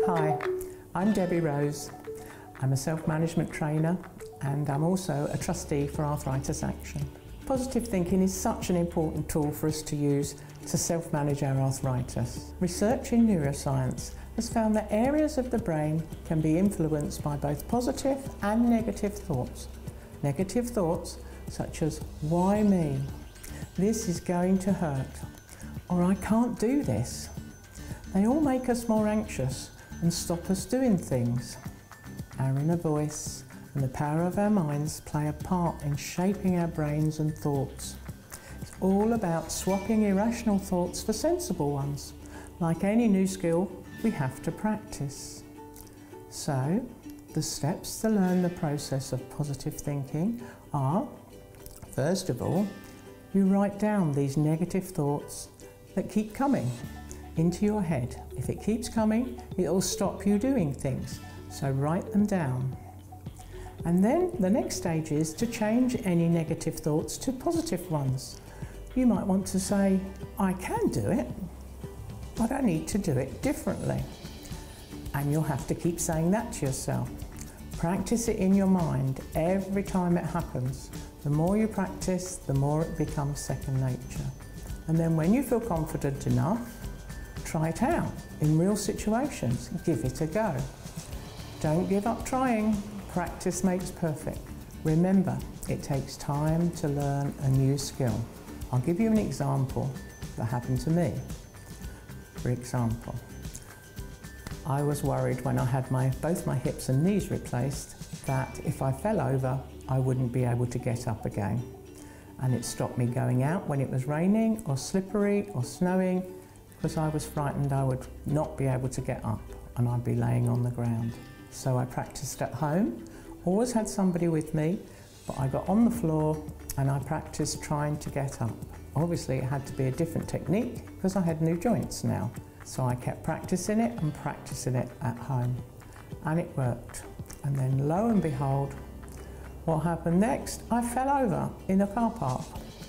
Hi, I'm Debbie Rose. I'm a self-management trainer and I'm also a trustee for Arthritis Action. Positive thinking is such an important tool for us to use to self-manage our arthritis. Research in neuroscience has found that areas of the brain can be influenced by both positive and negative thoughts. Negative thoughts such as, why me? This is going to hurt. Or I can't do this. They all make us more anxious and stop us doing things. Our inner voice and the power of our minds play a part in shaping our brains and thoughts. It's all about swapping irrational thoughts for sensible ones. Like any new skill, we have to practice. So, the steps to learn the process of positive thinking are, first of all, you write down these negative thoughts that keep coming into your head. If it keeps coming, it'll stop you doing things. So write them down. And then the next stage is to change any negative thoughts to positive ones. You might want to say, I can do it, but I need to do it differently. And you'll have to keep saying that to yourself. Practice it in your mind every time it happens. The more you practice, the more it becomes second nature. And then when you feel confident enough, try it out in real situations. Give it a go. Don't give up trying. Practice makes perfect. Remember, it takes time to learn a new skill. I'll give you an example that happened to me. For example, I was worried when I had both my hips and knees replaced that if I fell over, I wouldn't be able to get up again. And it stopped me going out when it was raining or slippery or snowing because I was frightened I would not be able to get up and I'd be laying on the ground. So I practiced at home, always had somebody with me, but I got on the floor and I practiced trying to get up. Obviously it had to be a different technique because I had new joints now. So I kept practicing it and practicing it at home. And it worked. And then lo and behold, what happened next? I fell over in a car park.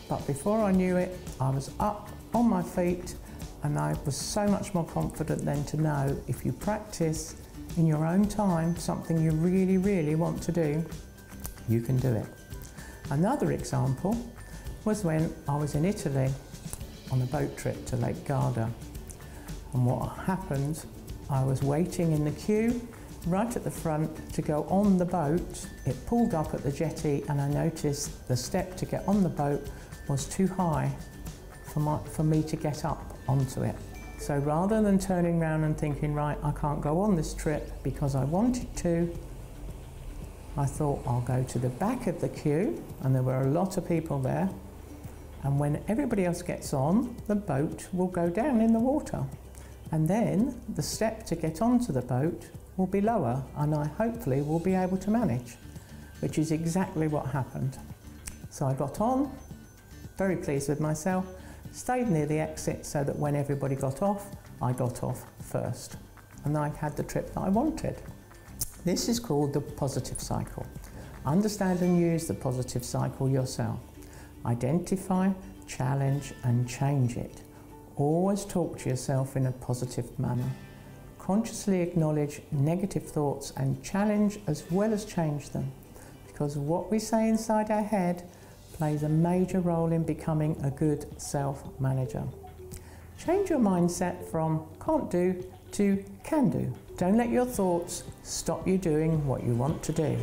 But before I knew it, I was up on my feet and I was so much more confident then to know if you practice in your own time something you really, really want to do, you can do it. Another example was when I was in Italy on a boat trip to Lake Garda. And what happened, I was waiting in the queue right at the front to go on the boat. It pulled up at the jetty and I noticed the step to get on the boat was too high for me to get up onto it. So rather than turning around and thinking, right, I can't go on this trip because I wanted to, I thought I'll go to the back of the queue, and there were a lot of people there, and when everybody else gets on, the boat will go down in the water. And then the step to get onto the boat will be lower and I hopefully will be able to manage, which is exactly what happened. So I got on, very pleased with myself, stayed near the exit so that when everybody got off, I got off first. And I had the trip that I wanted. This is called the positive cycle. Understand and use the positive cycle yourself. Identify, challenge and change it. Always talk to yourself in a positive manner. Consciously acknowledge negative thoughts and challenge as well as change them. Because what we say inside our head plays a major role in becoming a good self-manager. Change your mindset from can't do to can do. Don't let your thoughts stop you doing what you want to do.